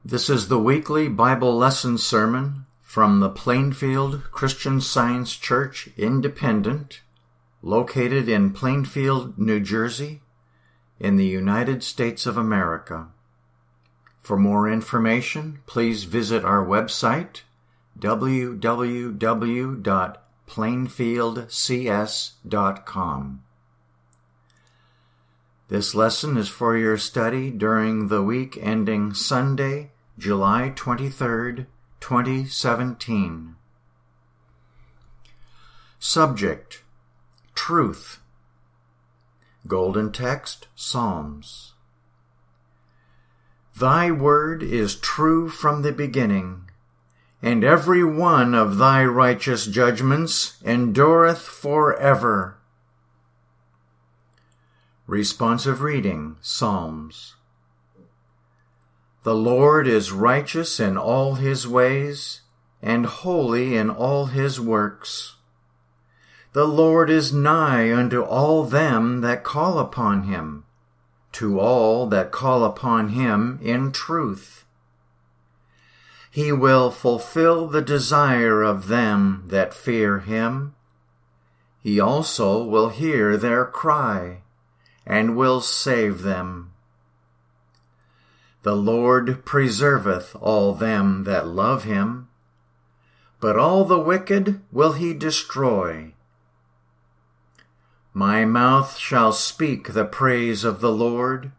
This is the weekly Bible lesson sermon from the Plainfield Christian Science Church Independent, located in Plainfield, New Jersey, in the United States of America. For more information, please visit our website, www.plainfieldcs.com. This lesson is for your study during the week ending Sunday, July 23rd, 2017. Subject: Truth. Golden text: Psalms. Thy word is true from the beginning, and every one of thy righteous judgments endureth forever. Responsive reading: Psalms. The Lord is righteous in all his ways, and holy in all his works. The Lord is nigh unto all them that call upon him, to all that call upon him in truth. He will fulfill the desire of them that fear him. He also will hear their cry, and will save them. The Lord preserveth all them that love him, but all the wicked will he destroy. My mouth shall speak the praise of the Lord,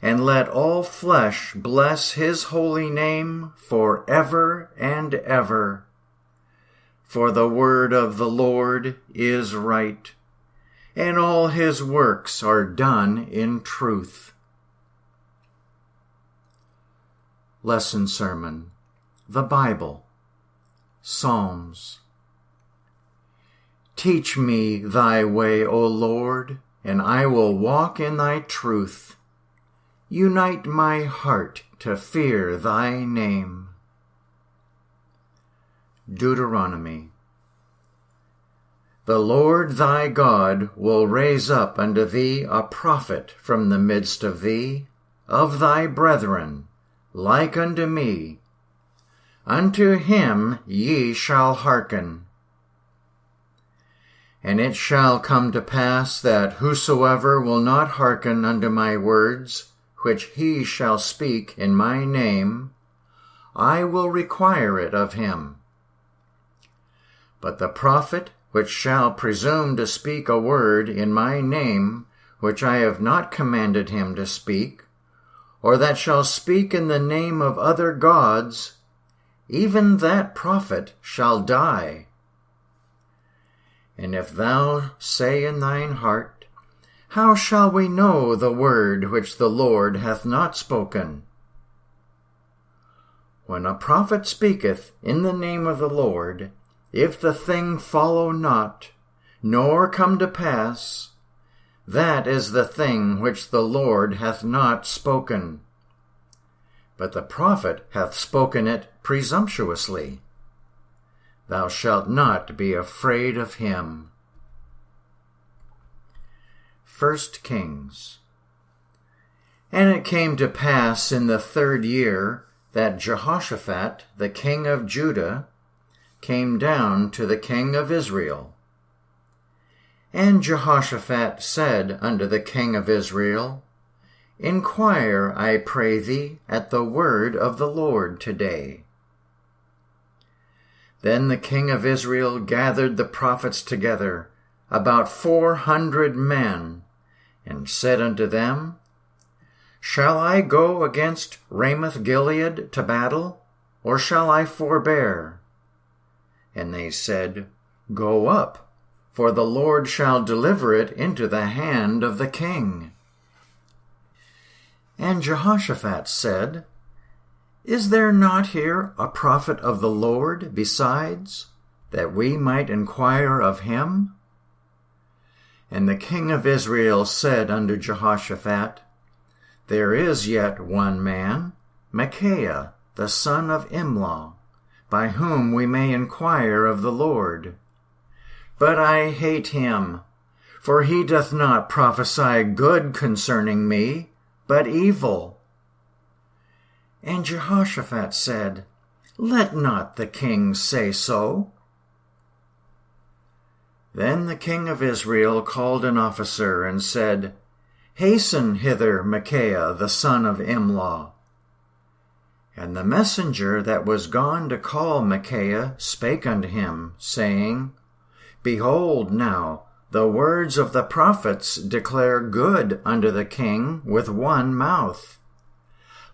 and let all flesh bless his holy name forever and ever. For the word of the Lord is right, and all his works are done in truth. Lesson Sermon: The Bible. Psalms. Teach me thy way, O Lord, and I will walk in thy truth. Unite my heart to fear thy name. Deuteronomy. The Lord thy God will raise up unto thee a prophet from the midst of thee, of thy brethren, like unto me. Unto him ye shall hearken. And it shall come to pass that whosoever will not hearken unto my words, which he shall speak in my name, I will require it of him. But the prophet which shall presume to speak a word in my name, which I have not commanded him to speak, or that shall speak in the name of other gods, even that prophet shall die. And if thou say in thine heart, How shall we know the word which the Lord hath not spoken? When a prophet speaketh in the name of the Lord, if the thing follow not, nor come to pass, that is the thing which the Lord hath not spoken. But the prophet hath spoken it presumptuously. Thou shalt not be afraid of him. 1 Kings. And it came to pass in the 3rd year that Jehoshaphat, the king of Judah, came down to the king of Israel. And Jehoshaphat said unto the king of Israel, Inquire, I pray thee, at the word of the Lord today. Then the king of Israel gathered the prophets together, about 400 men, and said unto them, Shall I go against Ramoth-Gilead to battle, or shall I forbear? And they said, Go up, for the Lord shall deliver it into the hand of the king. And Jehoshaphat said, Is there not here a prophet of the Lord besides, that we might inquire of him? And the king of Israel said unto Jehoshaphat, There is yet one man, Micaiah, the son of Imlah, by whom we may inquire of the Lord. But I hate him, for he doth not prophesy good concerning me, but evil. And Jehoshaphat said, Let not the king say so. Then the king of Israel called an officer and said, Hasten hither Micaiah the son of Imlah. And the messenger that was gone to call Micaiah spake unto him, saying, Behold now, the words of the prophets declare good unto the king with one mouth.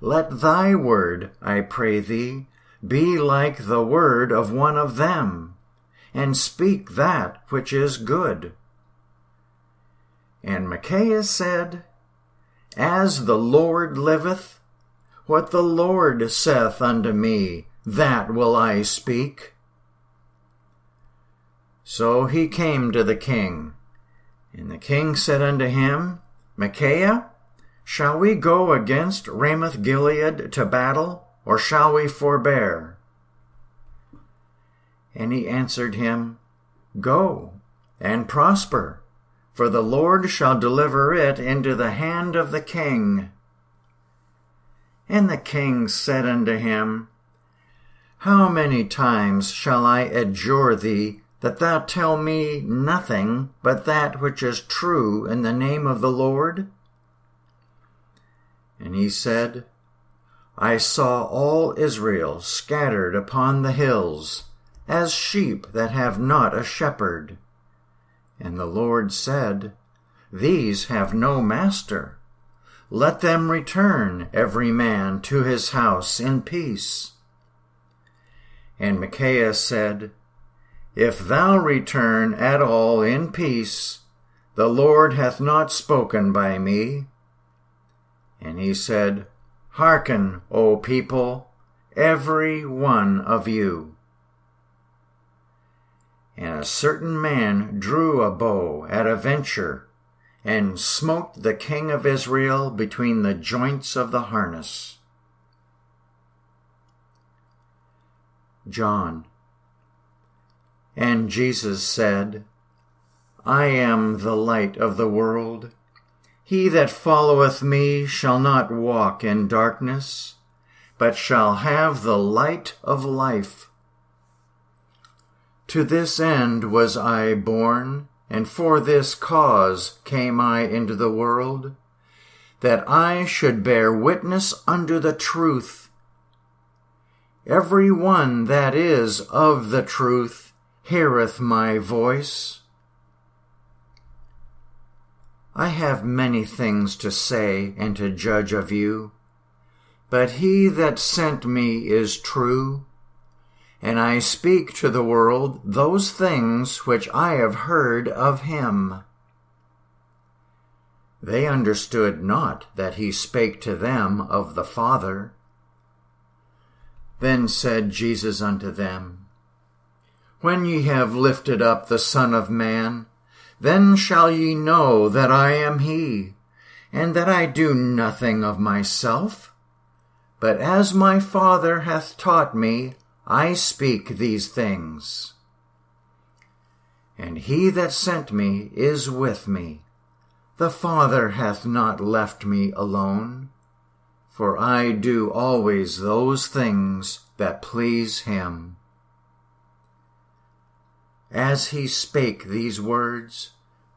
Let thy word, I pray thee, be like the word of one of them, and speak that which is good. And Micaiah said, As the Lord liveth, what the Lord saith unto me, that will I speak. So he came to the king, and the king said unto him, Micaiah, shall we go against Ramoth-Gilead to battle, or shall we forbear? And he answered him, Go, and prosper, for the Lord shall deliver it into the hand of the king. And the king said unto him, How many times shall I adjure thee that thou tell me nothing but that which is true in the name of the Lord? And he said, I saw all Israel scattered upon the hills, as sheep that have not a shepherd. And the Lord said, These have no master. Let them return every man to his house in peace. And Micaiah said, If thou return at all in peace, the Lord hath not spoken by me. And he said, Hearken, O people, every one of you. And a certain man drew a bow at a venture, and smote the king of Israel between the joints of the harness. John. And Jesus said, I am the light of the world. He that followeth me shall not walk in darkness, but shall have the light of life. To this end was I born, and for this cause came I into the world, that I should bear witness unto the truth. Every one that is of the truth heareth my voice. I have many things to say and to judge of you, but he that sent me is true, and I speak to the world those things which I have heard of him. They understood not that he spake to them of the Father. Then said Jesus unto them, When ye have lifted up the Son of Man, then shall ye know that I am he, and that I do nothing of myself, but as my Father hath taught me, I speak these things. And he that sent me is with me. The Father hath not left me alone, for I do always those things that please him. As he spake these words,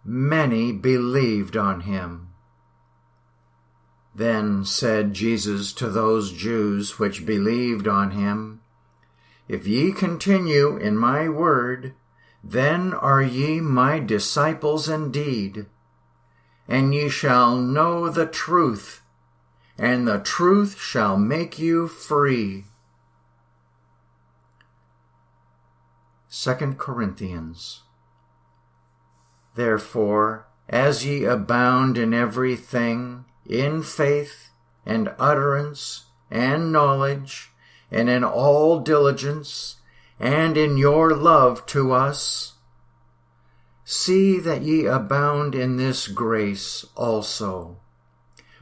many believed on him. Then said Jesus to those Jews which believed on him, If ye continue in my word, then are ye my disciples indeed, and ye shall know the truth, and the truth shall make you free. 2 Corinthians. Therefore, as ye abound in every thing, in faith, and utterance, and knowledge, and in all diligence, and in your love to us, see that ye abound in this grace also,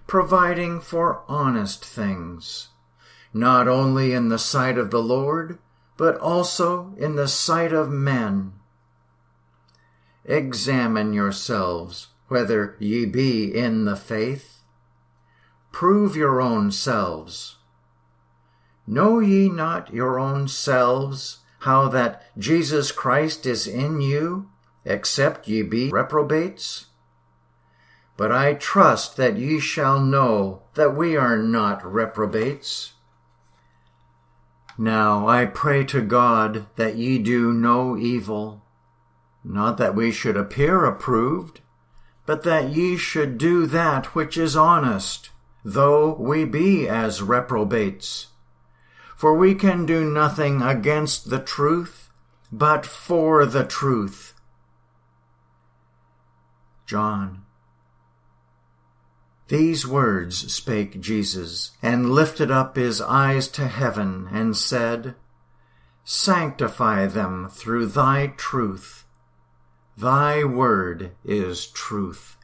providing for honest things, not only in the sight of the Lord, but also in the sight of men. Examine yourselves whether ye be in the faith. Prove your own selves. Know ye not your own selves how that Jesus Christ is in you, except ye be reprobates? But I trust that ye shall know that we are not reprobates. Now I pray to God that ye do no evil, not that we should appear approved, but that ye should do that which is honest, though we be as reprobates. For we can do nothing against the truth, but for the truth. John. These words spake Jesus, and lifted up his eyes to heaven, and said, Sanctify them through thy truth. Thy word is truth.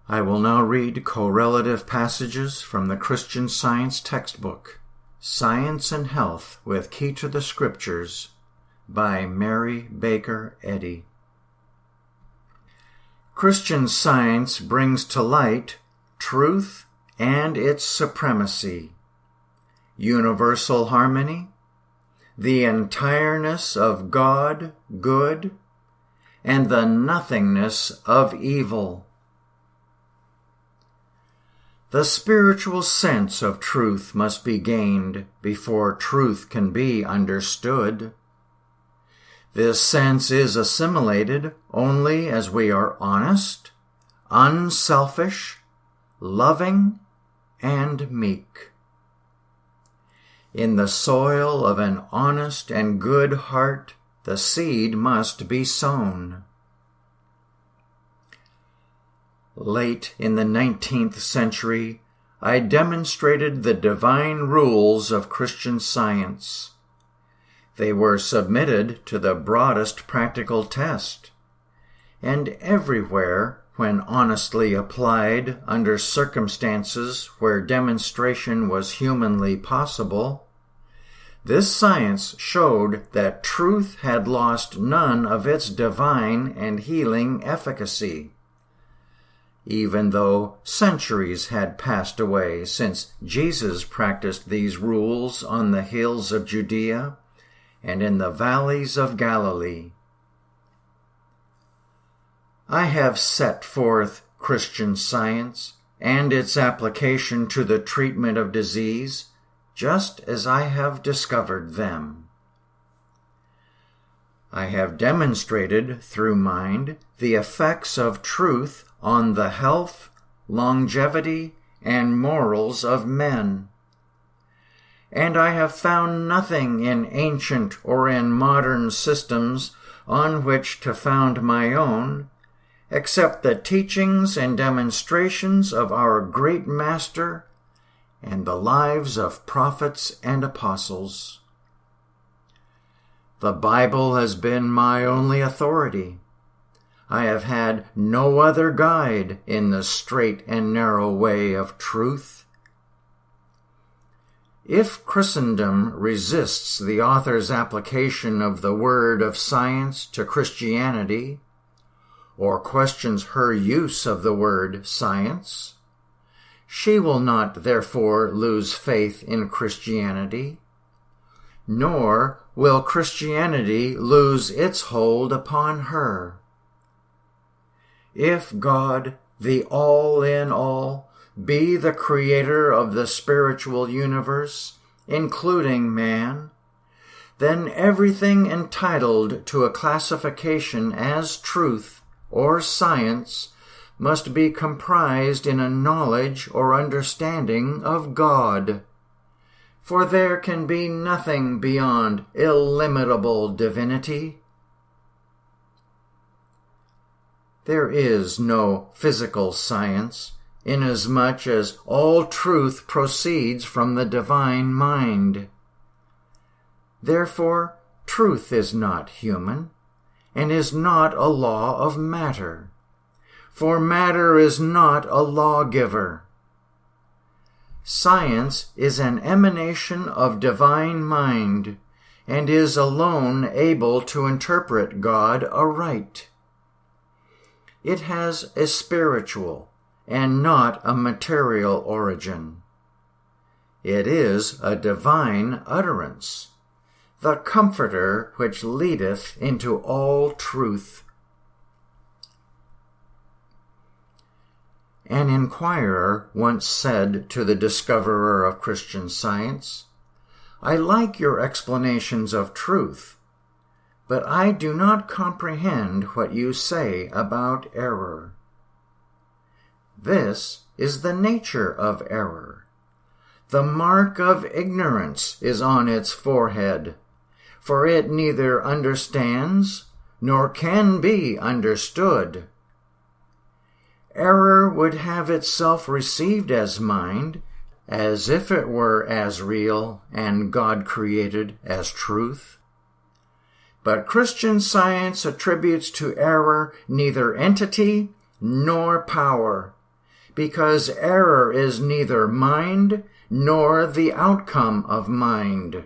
I will now read correlative passages from the Christian Science textbook, Science and Health with Key to the Scriptures, by Mary Baker Eddy. Christian Science brings to light truth and its supremacy, universal harmony, the entireness of God, good, and the nothingness of evil. The spiritual sense of truth must be gained before truth can be understood. This sense is assimilated only as we are honest, unselfish, loving, and meek. In the soil of an honest and good heart, the seed must be sown. Late in the 19th century, I demonstrated the divine rules of Christian Science. They were submitted to the broadest practical test, and everywhere, when honestly applied under circumstances where demonstration was humanly possible, this science showed that truth had lost none of its divine and healing efficacy. Even though centuries had passed away since Jesus practiced these rules on the hills of Judea and in the valleys of Galilee. I have set forth Christian Science and its application to the treatment of disease just as I have discovered them. I have demonstrated through mind the effects of truth on the health, longevity, and morals of men. And I have found nothing in ancient or in modern systems on which to found my own, except the teachings and demonstrations of our great Master and the lives of prophets and apostles. The Bible has been my only authority. I have had no other guide in the straight and narrow way of truth. If Christendom resists the author's application of the word of science to Christianity, or questions her use of the word science, she will not therefore lose faith in Christianity, nor will Christianity lose its hold upon her. If God, the all-in-all, be the creator of the spiritual universe, including man, then everything entitled to a classification as truth or science must be comprised in a knowledge or understanding of God. For there can be nothing beyond illimitable divinity. There is no physical science, inasmuch as all truth proceeds from the divine mind. Therefore, truth is not human, and is not a law of matter, for matter is not a lawgiver. Science is an emanation of divine mind, and is alone able to interpret God aright. It has a spiritual, and not a material origin. It is a divine utterance, the Comforter which leadeth into all truth. An inquirer once said to the discoverer of Christian Science, "I like your explanations of truth, but I do not comprehend what you say about error." This is the nature of error. The mark of ignorance is on its forehead, for it neither understands nor can be understood. Error would have itself received as mind, as if it were as real and God-created as truth. But Christian Science attributes to error neither entity nor power, because error is neither mind nor the outcome of mind.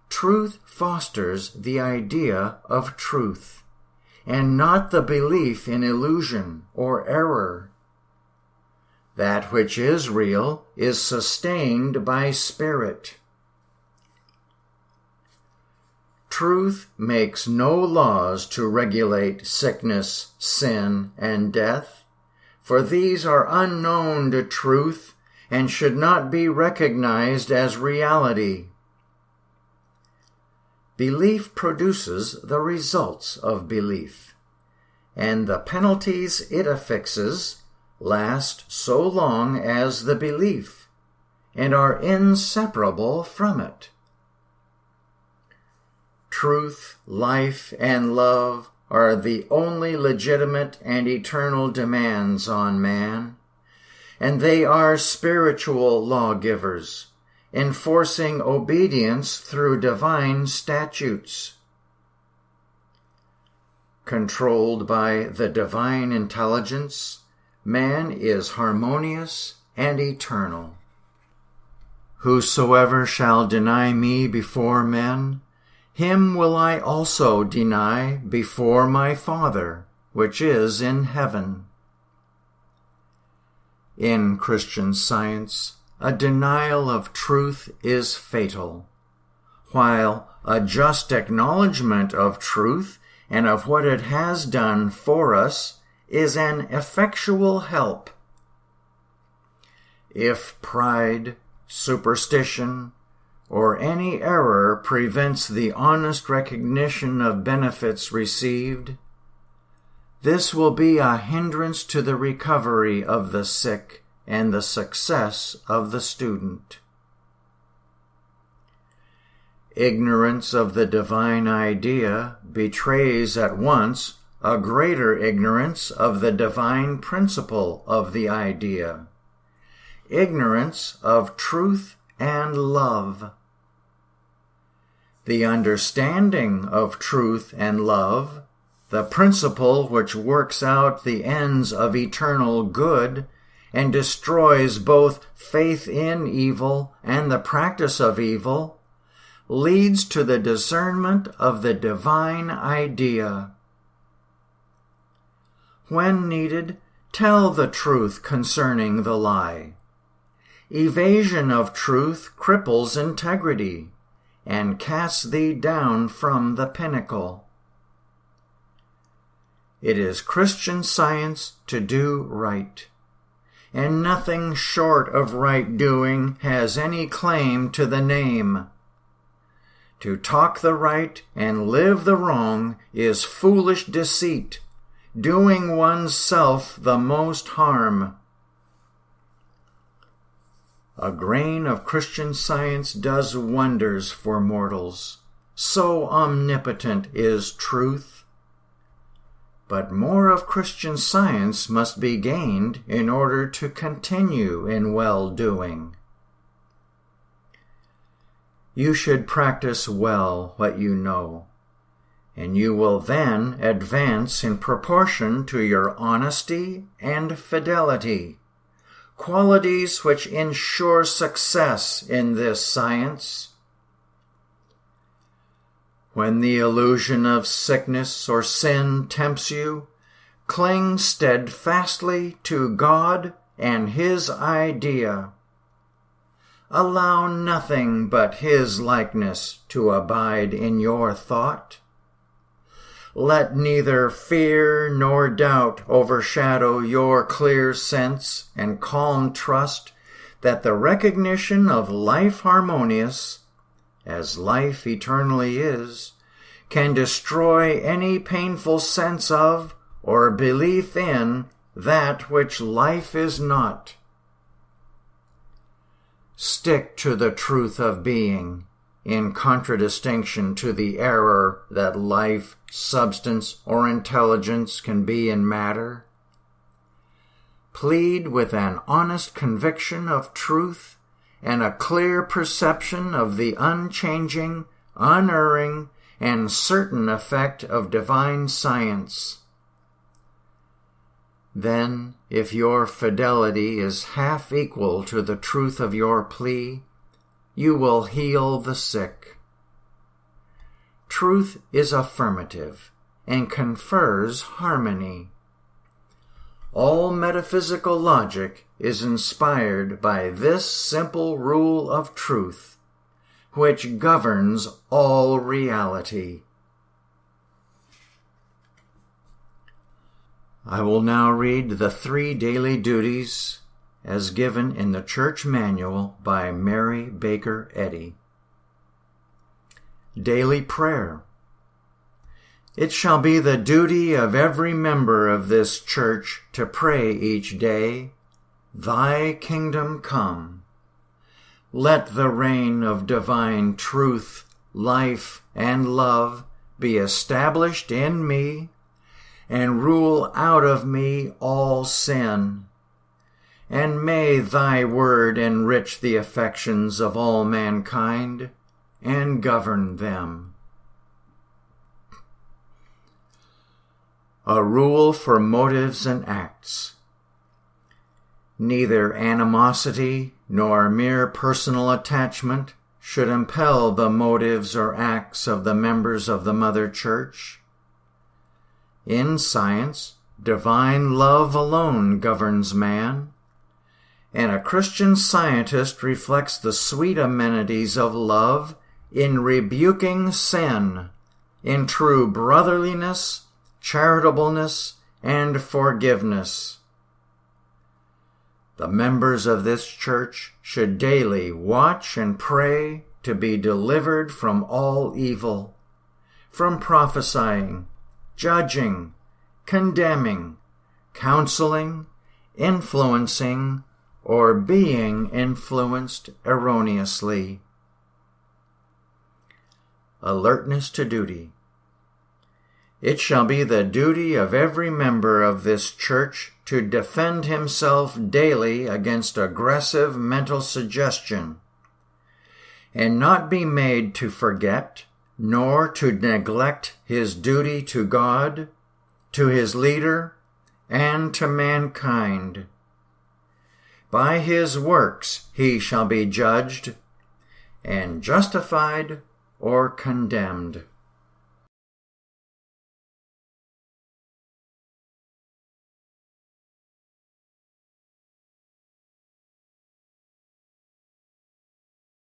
Truth fosters the idea of truth, and not the belief in illusion or error. That which is real is sustained by spirit. Truth makes no laws to regulate sickness, sin, and death, for these are unknown to truth and should not be recognized as reality. Belief produces the results of belief, and the penalties it affixes last so long as the belief, and are inseparable from it. Truth, life, and love are the only legitimate and eternal demands on man, and they are spiritual lawgivers, enforcing obedience through divine statutes. Controlled by the divine intelligence, man is harmonious and eternal. Whosoever shall deny me before men, him will I also deny before my Father, which is in heaven. In Christian Science, a denial of truth is fatal, while a just acknowledgement of truth and of what it has done for us is an effectual help. If pride, superstition, or any error prevents the honest recognition of benefits received, this will be a hindrance to the recovery of the sick and the success of the student. Ignorance of the divine idea betrays at once a greater ignorance of the divine principle of the idea, ignorance of truth and love. The understanding of truth and love, the principle which works out the ends of eternal good and destroys both faith in evil and the practice of evil, leads to the discernment of the divine idea. When needed, tell the truth concerning the lie. Evasion of truth cripples integrity and casts thee down from the pinnacle. It is Christian Science to do right, and nothing short of right doing has any claim to the name. To talk the right and live the wrong is foolish deceit, doing one's self the most harm. A grain of Christian Science does wonders for mortals, so omnipotent is truth. But more of Christian Science must be gained in order to continue in well-doing. You should practice well what you know, and you will then advance in proportion to your honesty and fidelity, qualities which ensure success in this science. When the illusion of sickness or sin tempts you, cling steadfastly to God and His idea. Allow nothing but His likeness to abide in your thought. Let neither fear nor doubt overshadow your clear sense and calm trust that the recognition of life harmonious, as life eternally is, can destroy any painful sense of or belief in that which life is not. Stick to the truth of being, in contradistinction to the error that life, substance, or intelligence can be in matter. Plead with an honest conviction of truth and a clear perception of the unchanging, unerring, and certain effect of divine science. Then, if your fidelity is half equal to the truth of your plea, you will heal the sick. Truth is affirmative and confers harmony. All metaphysical logic is inspired by this simple rule of truth, which governs all reality. I will now read the 3 daily duties as given in the Church Manual by Mary Baker Eddy. Daily Prayer. It shall be the duty of every member of this church to pray each day, Thy kingdom come. Let the reign of divine truth, life, and love be established in me, and rule out of me all sin. And may Thy word enrich the affections of all mankind, and govern them. A rule for motives and acts. Neither animosity nor mere personal attachment should impel the motives or acts of the members of the Mother Church. In science, divine love alone governs man, and a Christian scientist reflects the sweet amenities of love in rebuking sin, in true brotherliness, charitableness, and forgiveness. The members of this church should daily watch and pray to be delivered from all evil, from prophesying, judging, condemning, counseling, influencing, or being influenced erroneously. Alertness to duty. It shall be the duty of every member of this church to defend himself daily against aggressive mental suggestion, and not be made to forget nor to neglect his duty to God, to his leader, and to mankind. By his works he shall be judged, and justified or condemned.